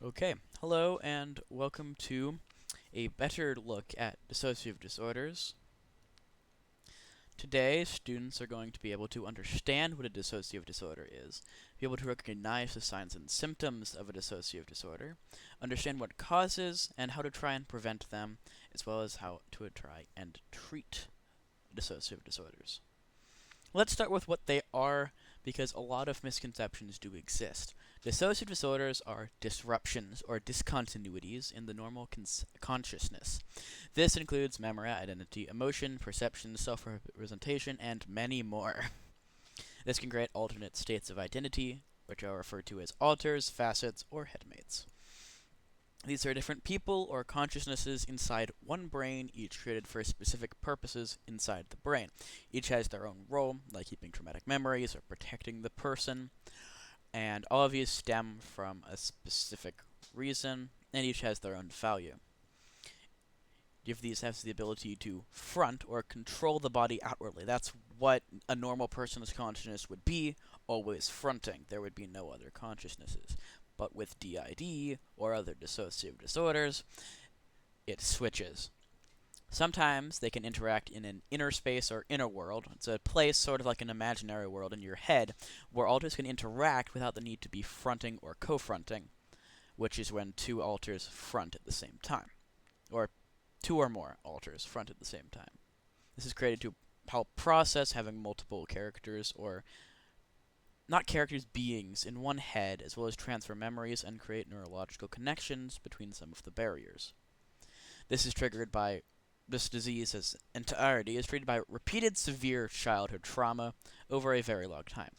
Okay, hello and welcome to a better look at dissociative disorders. Today, students are going to be able to understand what a dissociative disorder is, be able to recognize the signs and symptoms of a dissociative disorder, understand what causes and how to try and prevent them, as well as how to try and treat dissociative disorders. Let's start with what they are, because a lot of misconceptions do exist. Dissociative disorders are disruptions or discontinuities in the normal consciousness. This includes memory, identity, emotion, perception, self-representation, and many more. This can create alternate states of identity, which are referred to as alters, facets, or headmates. These are different people or consciousnesses inside one brain, each created for specific purposes inside the brain. Each has their own role, like keeping traumatic memories or protecting the person, and all of these stem from a specific reason, and each has their own value. Each of these has the ability to front or control the body outwardly. That's what a normal person's consciousness would be, always fronting. There would be no other consciousnesses. But with DID, or other dissociative disorders, it switches. Sometimes they can interact in an inner space or inner world. It's a place sort of like an imaginary world in your head where alters can interact without the need to be fronting or co-fronting, which is when two alters front at the same time, or two or more alters front at the same time. This is created to help process having multiple characters, or not characters, beings in one head, as well as transfer memories and create neurological connections between some of the barriers. This is triggered by this disease as entirety is treated by repeated severe childhood trauma over a very long time.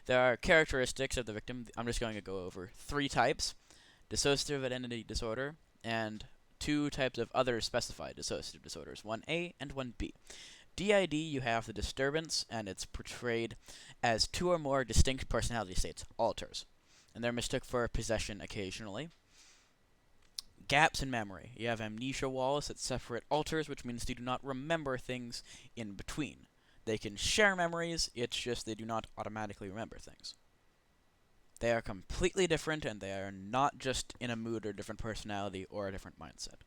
There are characteristics of the victim. I'm just going to go over three types: dissociative identity disorder, and two types of other specified dissociative disorders, 1A and 1B. DID, you have the disturbance, and it's portrayed as two or more distinct personality states, alters, and they're mistook for possession occasionally. Gaps in memory. You have amnesia walls that separate alters, which means they do not remember things in between. They can share memories, it's just they do not automatically remember things. They are completely different, and they are not just in a mood or different personality or a different mindset.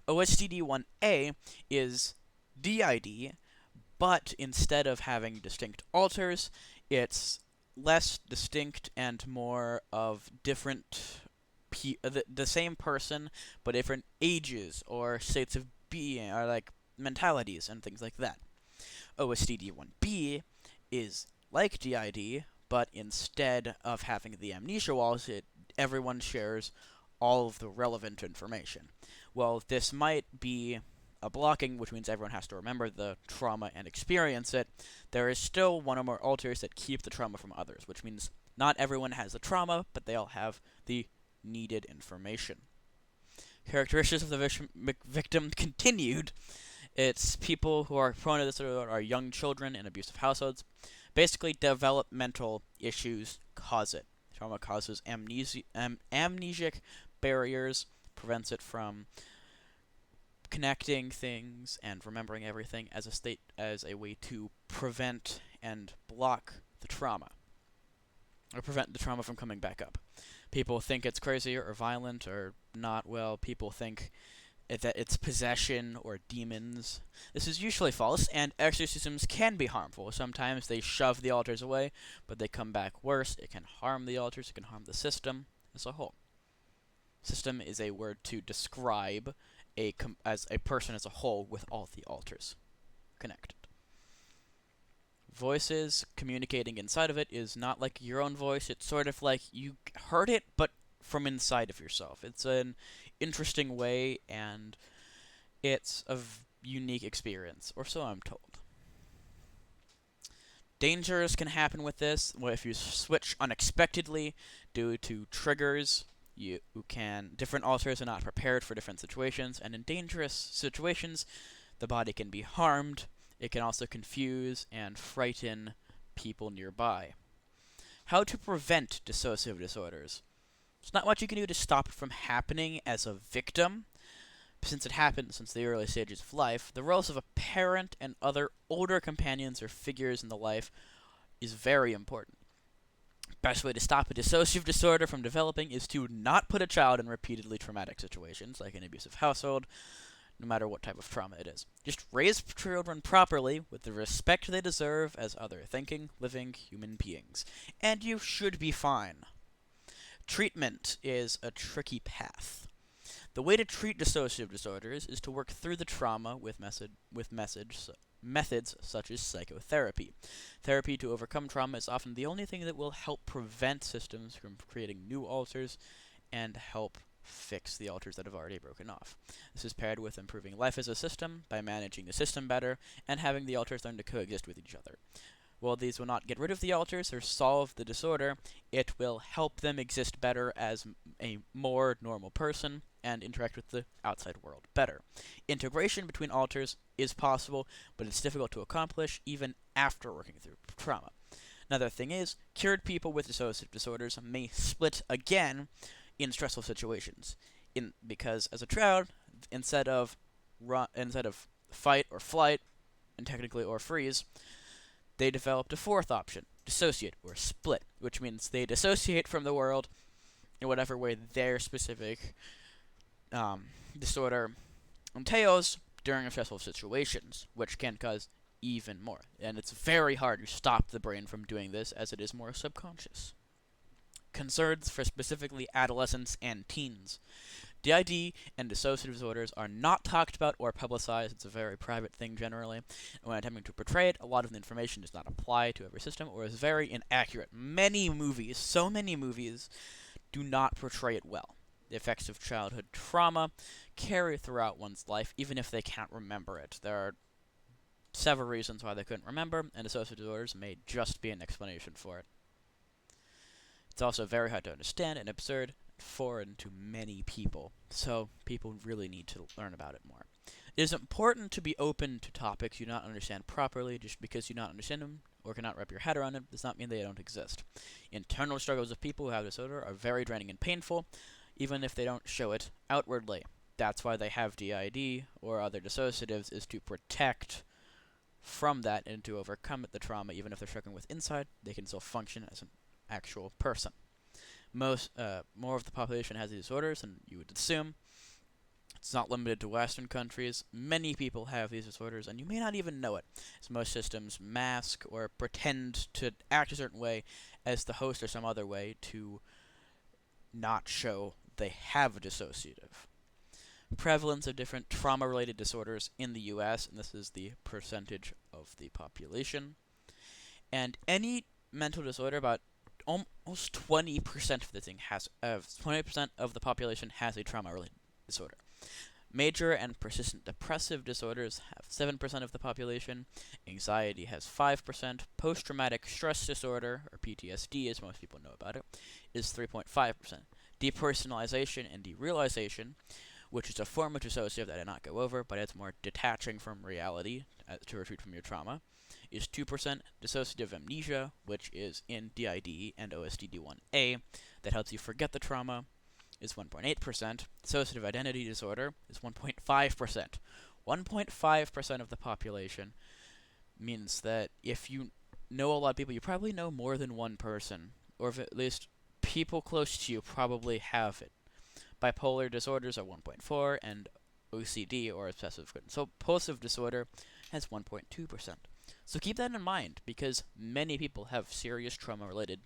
OSTD1A is DID, but instead of having distinct alters, it's less distinct and more of different the same person, but different ages or states of being, or like mentalities and things like that. OSTD1B is like DID, but instead of having the amnesia walls, everyone shares all of the relevant information. Well, this might be a blocking, which means everyone has to remember the trauma and experience it. There is still one or more alters that keep the trauma from others, which means not everyone has the trauma, but they all have the needed information. Characteristics of the victim continued. It's people who are prone to this are young children in abusive households. Basically, developmental issues cause it. Trauma causes amnesic barriers, prevents it from connecting things and remembering everything as a way to prevent and block the trauma, or prevent the trauma from coming back up. People think it's crazy or violent or not well. People think that it's possession or demons. This is usually false, and exorcisms can be harmful. Sometimes they shove the alters away, but they come back worse. It can harm the alters, it can harm the system as a whole. System is a word to describe as a person as a whole with all the alters connected. Voices communicating inside of it is not like your own voice. It's sort of like you heard it, but from inside of yourself. It's an interesting way, and it's a unique experience, or so I'm told. Dangers can happen with this. Well, if you switch unexpectedly due to triggers, different alters are not prepared for different situations, and in dangerous situations, the body can be harmed. It can also confuse and frighten people nearby. How to prevent dissociative disorders? There's not much you can do to stop it from happening as a victim, since it happens since the early stages of life. The roles of a parent and other older companions or figures in the life is very important. Best way to stop a dissociative disorder from developing is to not put a child in repeatedly traumatic situations, like an abusive household, no matter what type of trauma it is. Just raise children properly with the respect they deserve as other thinking, living human beings, and you should be fine. Treatment is a tricky path. The way to treat dissociative disorders is to work through the trauma with methods such as psychotherapy. Therapy to overcome trauma is often the only thing that will help prevent systems from creating new ulcers and help fix the alters that have already broken off. This is paired with improving life as a system by managing the system better and having the alters learn to coexist with each other. While these will not get rid of the alters or solve the disorder, it will help them exist better as a more normal person and interact with the outside world better. Integration between alters is possible, but it's difficult to accomplish even after working through trauma. Another thing is, cured people with dissociative disorders may split again in stressful situations, because as a child, instead of fight or flight, and technically or freeze, they developed a fourth option, dissociate or split, which means they dissociate from the world in whatever way their specific disorder entails during stressful situations, which can cause even more. And it's very hard to stop the brain from doing this, as it is more subconscious. Concerns for specifically adolescents and teens. DID and dissociative disorders are not talked about or publicized. It's a very private thing generally. And when attempting to portray it, a lot of the information does not apply to every system or is very inaccurate. Many movies, so many movies, do not portray it well. The effects of childhood trauma carry throughout one's life, even if they can't remember it. There are several reasons why they couldn't remember, and dissociative disorders may just be an explanation for it. It's also very hard to understand and absurd, foreign to many people, so people really need to learn about it more. It is important to be open to topics you do not understand properly. Just because you do not understand them or cannot wrap your head around them does not mean they don't exist. Internal struggles of people who have disorder are very draining and painful, even if they don't show it outwardly. That's why they have DID or other dissociatives, is to protect from that and to overcome the trauma. Even if they're struggling with inside, they can still function as an actual person. More of the population has these disorders than you would assume. It's not limited to Western countries. Many people have these disorders, and you may not even know it, as most systems mask or pretend to act a certain way as the host or some other way to not show they have a dissociative. Prevalence of different trauma-related disorders in the U.S., and this is the percentage of the population. And any mental disorder, about almost 20% of the thing 20% of the population has a trauma-related disorder. Major and persistent depressive disorders have 7% of the population. Anxiety has 5%. Post-traumatic stress disorder, or PTSD, as most people know about it, is 3.5%. Depersonalization and derealization, which is a form of dissociative that I did not go over, but it's more detaching from reality to retreat from your trauma, is 2%. Dissociative amnesia, which is in DID and OSDD1A, that helps you forget the trauma, is 1.8%. Dissociative identity disorder is 1.5%. 1.5% of the population means that if you know a lot of people, you probably know more than one person, or if at least people close to you probably have it. Bipolar disorders are 1.4%, and OCD, or obsessive compulsive disorder, has 1.2%. So keep that in mind, because many people have serious trauma-related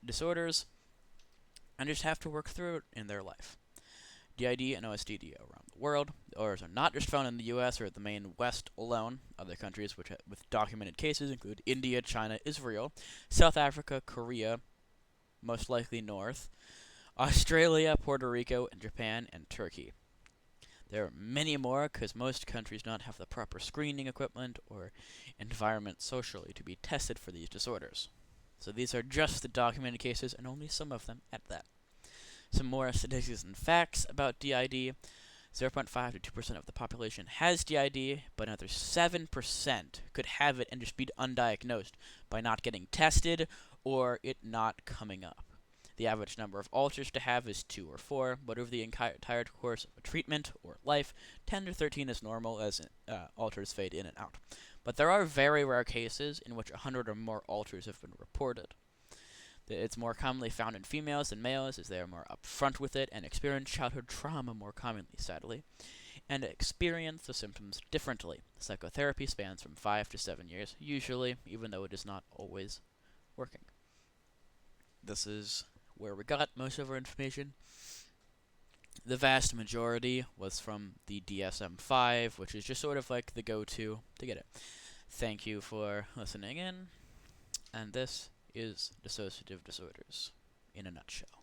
disorders and just have to work through it in their life. DID and OSDD around the world. The orders are not just found in the US or the main West alone. Other countries with documented cases include India, China, Israel, South Africa, Korea, most likely North, Australia, Puerto Rico, and Japan, and Turkey. There are many more, because most countries do not have the proper screening equipment or environment socially to be tested for these disorders. So these are just the documented cases, and only some of them at that. Some more statistics and facts about DID. 0.5 to 2% of the population has DID, but another 7% could have it and just be undiagnosed by not getting tested or it not coming up. The average number of alters to have is 2 or 4, but over the entire course of a treatment or life, 10 to 13 is normal as alters fade in and out. But there are very rare cases in which 100 or more alters have been reported. It's more commonly found in females than males, as they are more upfront with it and experience childhood trauma more commonly, sadly, and experience the symptoms differently. Psychotherapy spans from 5 to 7 years, usually, even though it is not always working. This is where we got most of our information. The vast majority was from the DSM-5, which is just sort of like the go-to to get it. Thank you for listening in, and this is dissociative disorders in a nutshell.